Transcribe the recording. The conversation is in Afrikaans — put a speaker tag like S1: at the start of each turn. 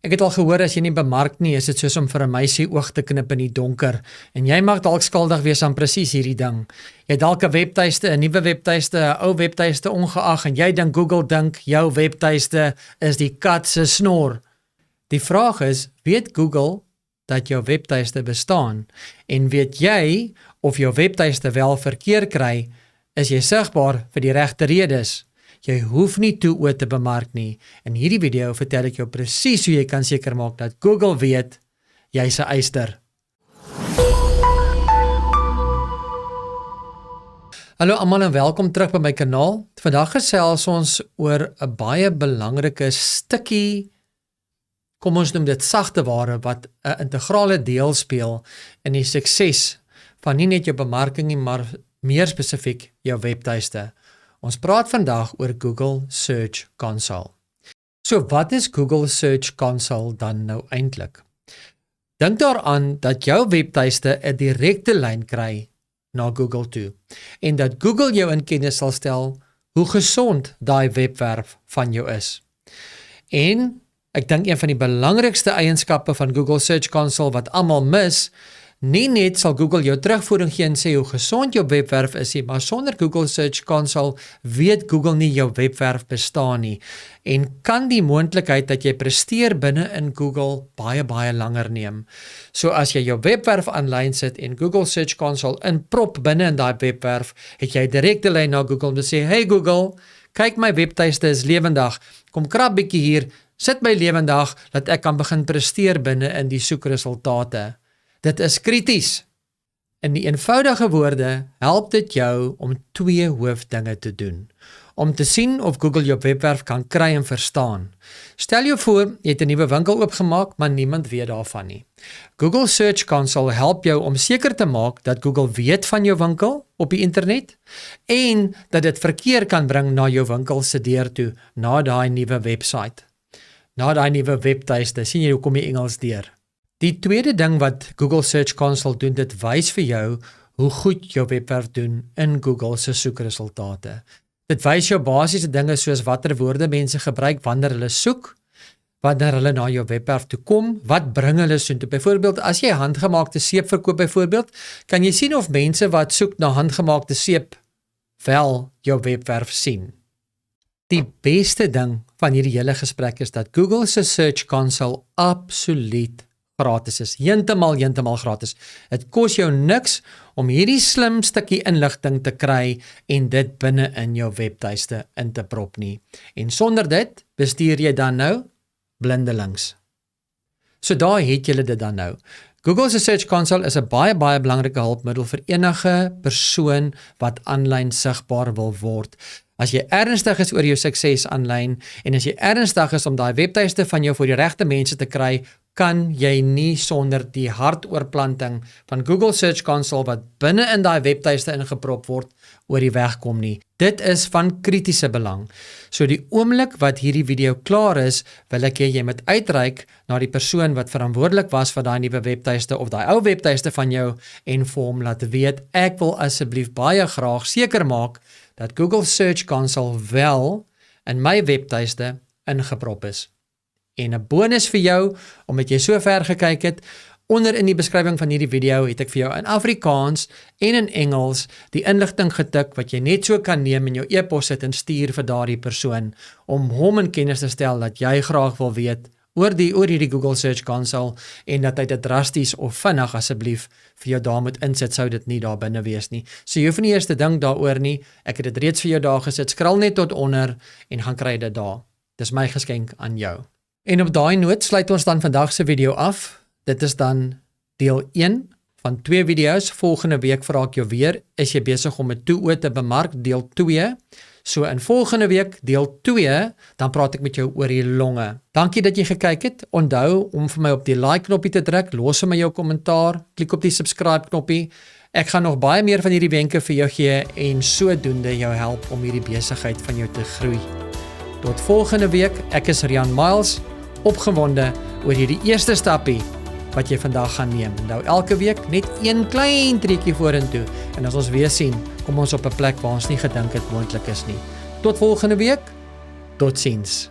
S1: Ek het al gehoor as jy nie bemark nie, is dit soos om vir 'n meisie oog te knip in die donker. En jy mag dalk skuldig wees aan presies hierdie ding. Jy het dalk 'n webtuiste, 'n nuwe webtuiste, 'n ou webtuiste ongeag en jy dink Google dink jou webtuiste is die kat se snor. Die vraag is, weet Google dat jou webtuiste bestaan? En weet jy of jou webtuiste wel verkeer kry? Is jy sigbaar vir die regte redes? Jy hoef nie toe te bemark nie. In hierdie video vertel ek jou presies hoe jy kan seker maak dat Google weet jy's 'n eyster. Hallo almal en welkom terug by my kanaal. Vandag gesels ons oor 'n baie belangrike stukkie, kom ons noem dit sagte ware, wat 'n integrale deel speel in die sukses van nie net jou bemarking nie, maar meer spesifiek jou webtuiste. Ons praat vandag oor Google Search Console. So wat is Google Search Console dan nou eintlik? Dink daaraan dat jou webtuiste 'n direkte lyn kry na Google toe en dat Google jou in kennis sal stel hoe gesond daai webwerf van jou is. En ek dink een van die belangrikste eienskappe van Google Search Console wat almal mis, nie net sal Google jou terugvoering gee en sê hoe gesond jou webwerf is nie, maar sonder Google Search Console weet Google nie jou webwerf bestaan nie en kan die moontlikheid dat jy presteer binne in Google baie langer neem. So as jy jou webwerf aanlyn sit en Google Search Console inprop binne in daai webwerf, het jy direkte lyn na Google om te sê, hey Google, kyk my webtuiste is lewendig, kom krap bietjie hier, sit my lewendig, dat ek kan begin presteer binne in die soekresultate. Dit is krities. In die eenvoudige woorde help dit jou om twee hoofdinge te doen. Om te sien of Google jou webwerf kan kry en verstaan. Stel jou voor, jy het 'n nuwe winkel oopgemaak, maar niemand weet daarvan nie. Google Search Console help jou om seker te maak dat Google weet van jou winkel op die internet en dat dit verkeer kan bring na jou winkel se deur toe, na daai nuwe website. Na daai nuwe webtuiste, sien jy hoe kom die Engels deur? Die tweede ding wat Google Search Console doen, dit wys vir jou hoe goed jou webwerf doen in Google se soekresultate. Dit wys jou basiese dinge soos watter woorde mense gebruik wanneer hulle soek, wanneer hulle na jou webwerf toe kom, wat bring hulle soontoe. Byvoorbeeld, as jy handgemaakte seep verkoop byvoorbeeld, kan jy sien of mense wat soek na handgemaakte seep wel jou webwerf sien. Die beste ding van hierdie hele gesprek is dat Google se Search Console absoluut gratis is, heeltemal gratis. Het kos jou niks om hierdie slim stukkie inligting te kry en dit binne in jou webtuiste in te prop nie. En sonder dit bestuur jy dan nou blindelings. So daar het julle dit dan nou. Google se Search Console is 'n baie belangrike hulpmiddel vir enige persoon wat aanlyn sigbaar wil word. As jy ernstig is oor jou sukses aanlyn en as jy ernstig is om daai webtuiste van jou vir die regte mense te kry, kan jy nie sonder die hartoorplanting van Google Search Console wat binne in daai webtuiste ingeprop word oor die weg kom nie. Dit is van kritiese belang. So die oomblik wat hierdie video klaar is, wil ek hê jy moet uitreik na die persoon wat verantwoordelik was vir daai nuwe webtuiste of daai ou webtuiste van jou en vir hom laat weet, ek wil asseblief baie graag seker maak dat Google Search Console wel in my webtuiste ingeprop is. En 'n bonus vir jou, omdat jy so ver gekyk het, onder in die beskrywing van hierdie video het ek vir jou in Afrikaans en in Engels die inligting getik wat jy net so kan neem in jou e-pos sit en stuur vir daardie persoon, om hom in kennis te stel dat jy graag wil weet oor hierdie Google Search Console en dat hy dit drasties of vinnig asseblief vir jou daar moet insit, sou dit nie daar binne wees nie. So jy hoef nie eers te dink daaroor nie, ek het dit reeds vir jou daar gesit, skrul net tot onder en gaan kry dit daar. Dis my geskenk aan jou. En op daai noot sluit ons dan vandag se video af. Dit is dan deel 1 van 2 video's. Volgende week vra ek jou weer, is jy besig om 'n toe te bemark, deel 2. So in volgende week, deel 2, dan praat ek met jou oor die longe. Dankie dat jy gekyk het. Onthou om vir my op die like knoppie te druk, los vir my jou kommentaar, klik op die subscribe knoppie. Ek gaan nog baie meer van hierdie wenke vir jou gee en sodoende jou help om hierdie besigheid van jou te groei. Tot volgende week, ek is Rian Miles, opgewonde oor hierdie eerste stappie wat jy vandag gaan neem. Nou elke week net een klein triekie vorentoe en as ons weer sien, kom ons op 'n plek waar ons nie gedink het moontlik is nie. Tot volgende week, totsiens.